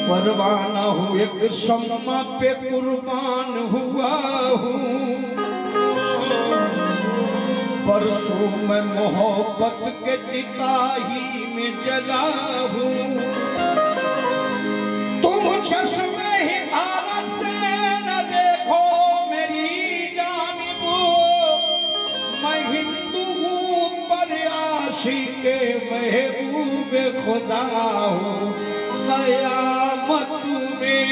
परवाना हूँ, एक शम्मा पे कुर्बान हुआ हूँ। परसों मैं मोहब्बत के चिताही में जला हूँ। तुम चश्मे ही धारा से न देखो मेरी जानिब, मैं हिंदू हूँ पर आशिक़े महबूब खुदा हूँ। कयामत में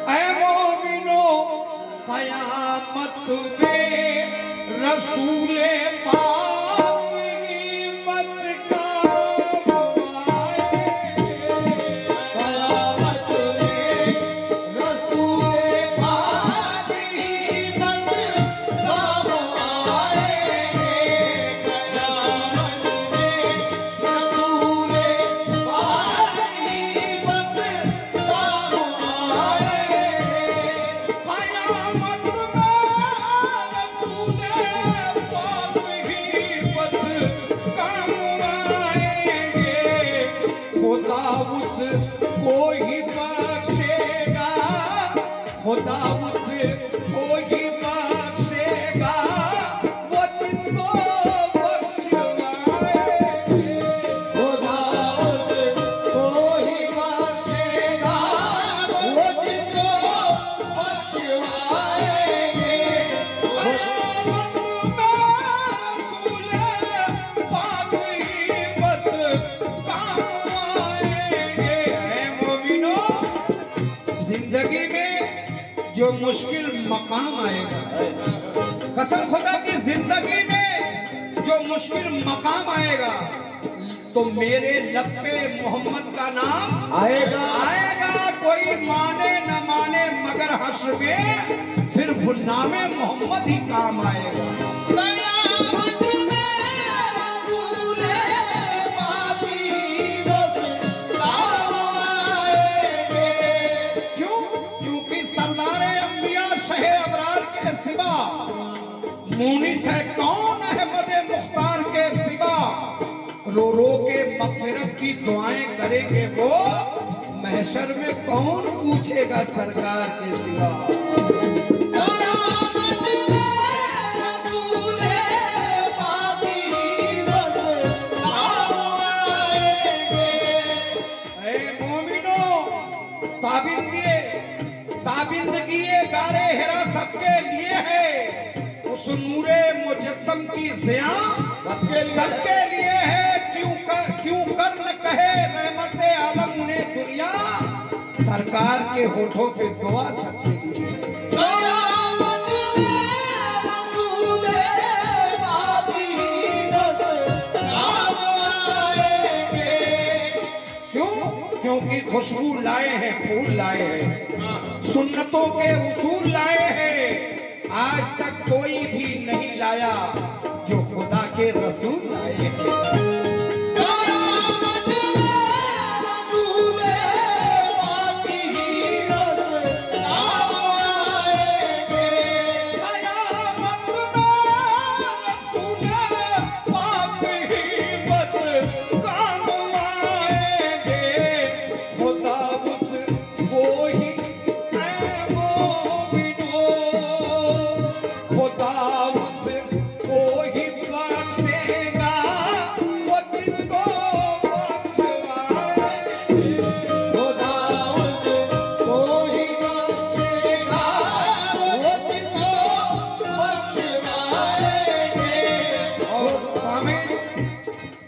ऐ मोमिनो, कयामत में रसूले पाक की बस काम आएंगे। कयामत में रसूले पाक की बस काम आएंगे। कयामत में रसूले पाक की बस काम आएंगे। कयामत को ही बख्शेगा, खुदा उसको ही बख्शेगा, वो जिसको बख्शवाए। खुदा उसको ही बख्शेगा, वो जिसको बख्शवाएंगे। कयामत में रसूले पाक ही बस काम आएंगे। जिंदगी में जो मुश्किल मकाम आएगा, कसम खुदा की जिंदगी में जो मुश्किल मकाम आएगा, तो मेरे लब पे मोहम्मद का नाम आएगा। कोई माने न माने मगर हश्र में सिर्फ नामे मोहम्मद ही काम आएगा। मुनीस है कौन अहमद मुख्तार के सिवा, रो रो के मग़फ़िरत की दुआएं करेंगे वो, महशर में कौन पूछेगा सरकार के सिवा। ताबिंदगी गारे हिरा सबके लिए है, उस नूरे मुजस्सम की ज़िया सबके लिए है। क्यों कर न कहे रहमत आलम ने दुनिया, सरकार के होठों पे दुआ सबके लिए। क्योंकि खुशबू लाए हैं, फूल लाए हैं, सुन्नतों के उसूल लाए हैं। आज तक कोई भी नहीं लाया जो खुदा के रसूल लाए हैं।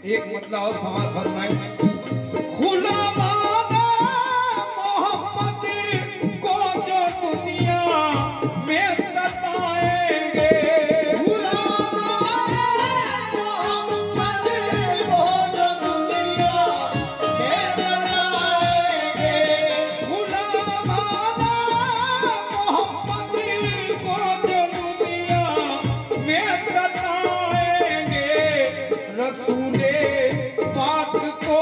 एक मतलब और सवाल फरमाए, गुलामाना मोहम्मद को जो दुनिया में सताएंगे। गुलामाना मोहम्मद को जो दुनिया में सताएंगे। गुलामाना मोहम्मद को जो दुनिया में सताएंगे। रसूले पाक को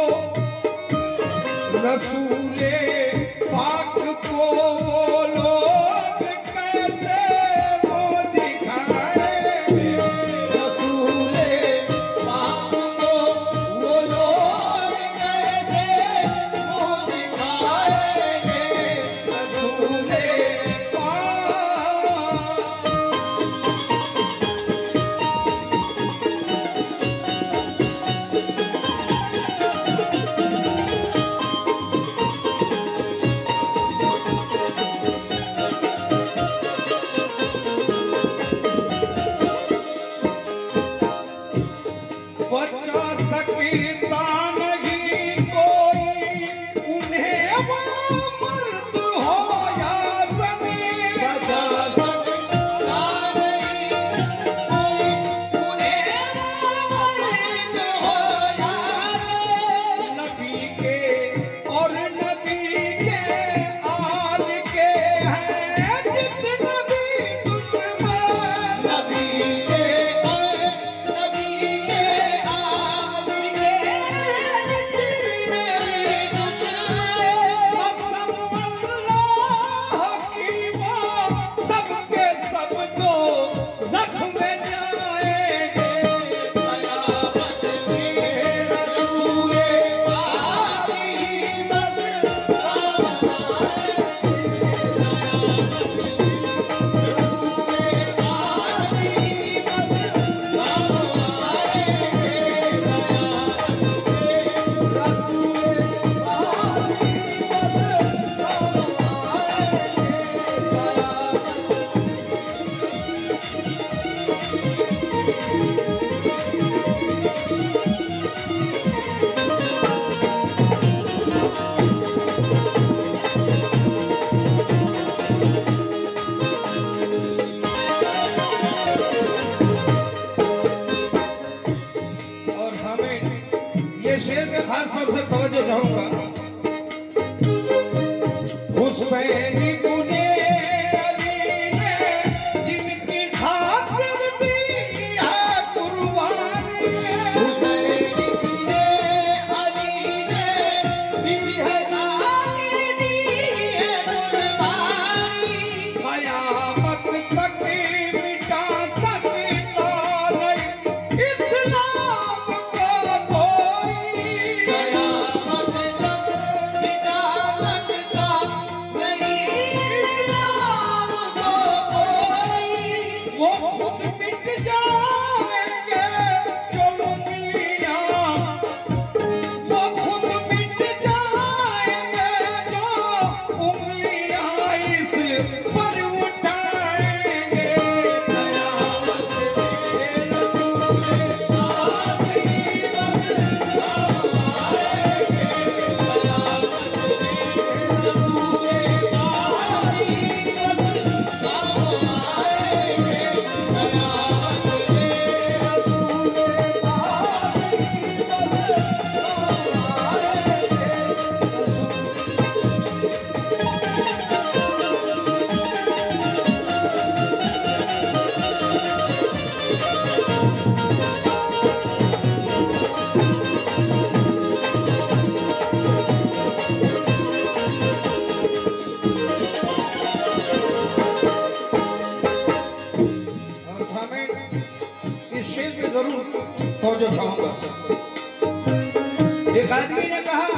कहा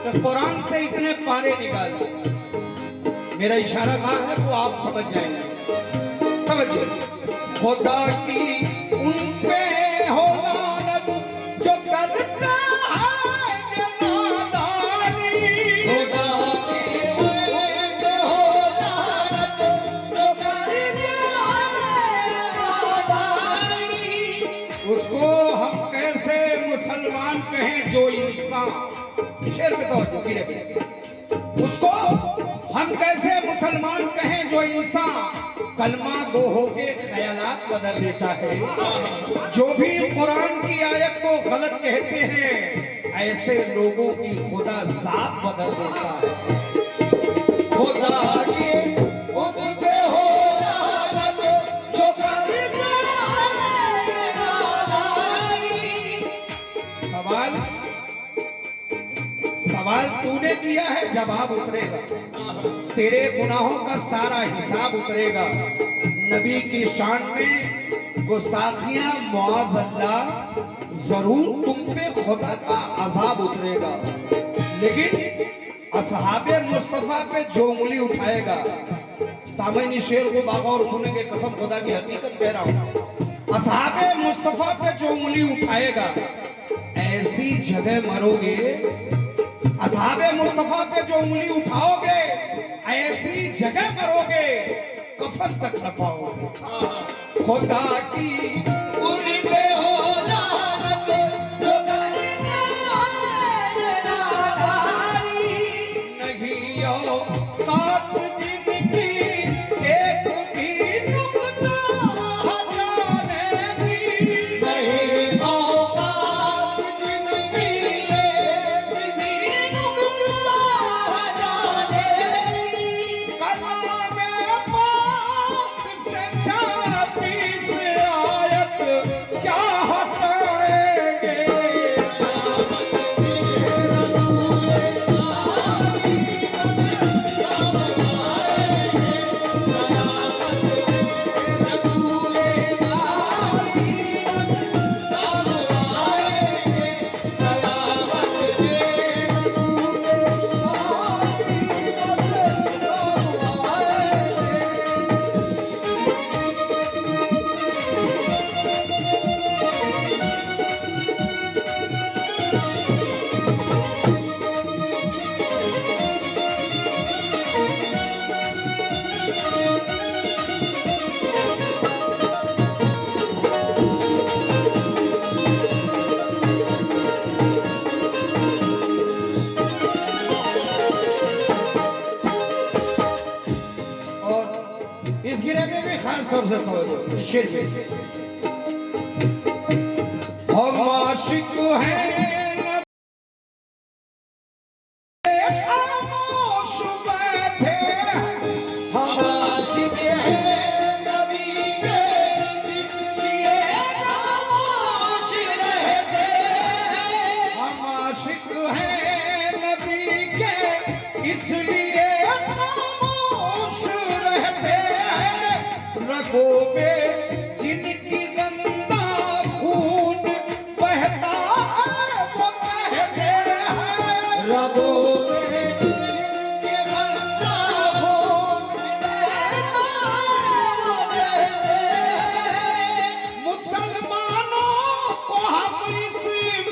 कि कुरान से इतने पारे निकाल दो। मेरा इशारा कहाँ है वो आप समझ जाएंगे। समझिए, खुदा की उन पे हो लानत जो करता है ये नादानी। खुदा की उन पे हो लानत जो करता है नादानी। उसको हम कैसे मुसलमान कहें जो इंसान, शेर पे तो गिरे पे, उसको हम कैसे मुसलमान कहें जो इंसान कलमा गो होके ख्यालात बदल देता है। जो भी कुरान की आयत को गलत कहते हैं ऐसे लोगों की खुदा जात बदल देता है। खुदा की उस पे हो लानत जो करता है नादानी। सवाल तूने किया है, जवाब उतरेगा। तेरे गुनाहों का सारा हिसाब उतरेगा। नबी की शान में गुस्ताखियां मुआज़ अल्लाह, जरूर तुम पे खुदा का अजाब उतरेगा। लेकिन असहाबे मुस्तफा पे जो उंगली उठाएगा, सामने शेर को बागौर सुनेंगे, कसम खुदा की हकीकत कह रहा हूं, असहाबे मुस्तफा पे जो उंगली उठाएगा ऐसी जगह मरोगे, असहाबे मुस्तफा पे जो उंगली उठाओगे ऐसी जगह मरोगे कफन तक न पाओगे। खुदा की उन पे हो लानत जो करता है नादानी। नहीं औकात जिनकी एक भी नुक्ता हटाने की। नहीं औकात जिनकी एक भी नुक्ता हटाने की। कलामे पाक से छापी से आयत क्या हटाएंगे। इस गिरे में भी खास सबसे तवज्जो शेर में, हम आशिक हैं खामोश बैठे, हम आशिक हैं नबी के इसलिए खामोश रहते हैं। हम आशिक हैं नबी के इसलिए खामोश रहते हैं। रगों में जिनकी गंदा खून बहता है वो कहते हैं। रगों में जिनकी गंदा खून बहता है वो कहते हैं। मुसलमानों को हम इस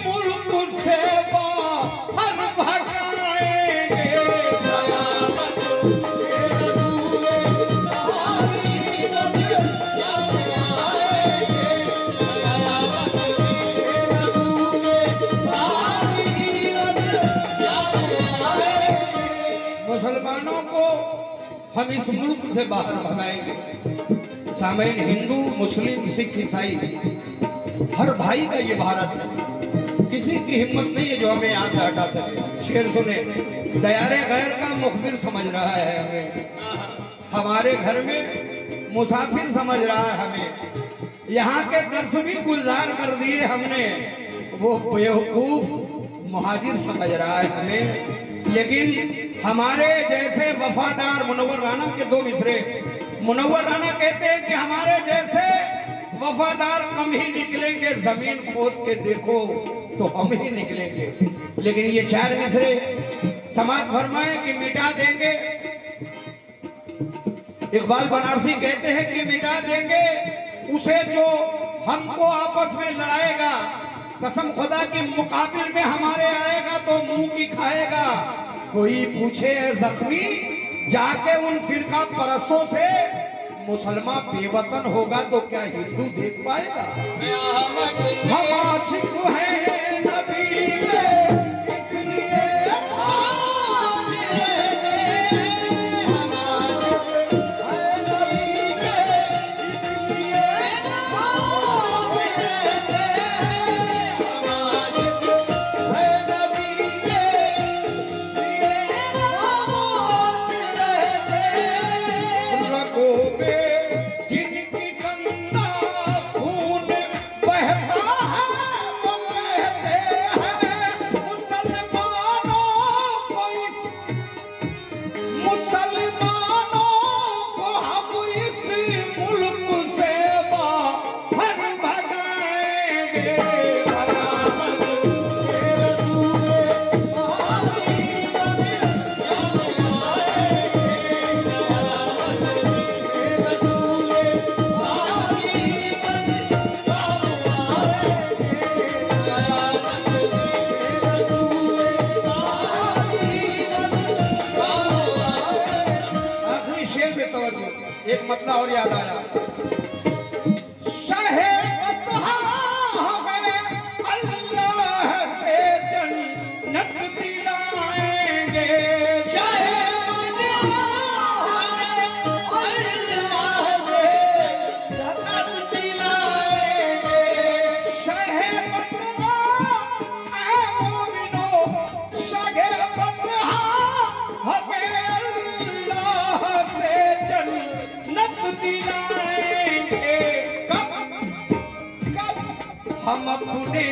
मुल्क से बाहर भगाएंगे। मुसलमानों को हम इस मुल्क से बाहर भगाएंगे। सामईन, हिंदू मुस्लिम सिख ईसाई हर भाई का ये भारत है। किसी की हिम्मत नहीं है जो हमें यहाँ से हटा सके। शेर सुने, दयारे गैर का मुखबिर समझ रहा है हमें, हमारे घर में मुसाफिर समझ रहा है हमें, यहाँ के दर्स भी गुलजार कर दिए हमने, वो बेवकूफ मुहाजिर समझ रहा है हमें। लेकिन हमारे जैसे वफादार, मुनव्वर राना के दो मिसरे, मुनव्वर राना कहते हैं कि हमारे जैसे वफादार कम ही निकलेंगे, जमीन खोद के देखो तो हम ही निकलेंगे। लेकिन ये 4 मिसरे समाज फरमाए कि मिटा देंगे। इकबाल बनारसी कहते हैं कि मिटा देंगे उसे जो हमको आपस में लड़ाएगा, कसम खुदा की मुकाबिल में हमारे आएगा तो मुंह की खाएगा। कोई पूछे जख्मी जाके उन फिरका परस्तों से, मुसलमान बेवतन होगा तो क्या हिंदू देख पाएगा? हम आशिक हैं नबी के, इसलिए एक मतलब और याद आया। शाहे बतहा हमें अल्लाह से जन्नत दिलाएंगे, शाहे बतहा हमें अल्लाह से जन्नत दिलाएंगे, शाहे बतहा ऐ मोमिनो, शाहे बतहा हमें अल्लाह से जन्नत दिलाएंगे। कब हम अपने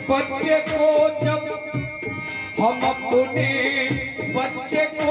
बच्चे को, जब हम अपने बच्चे को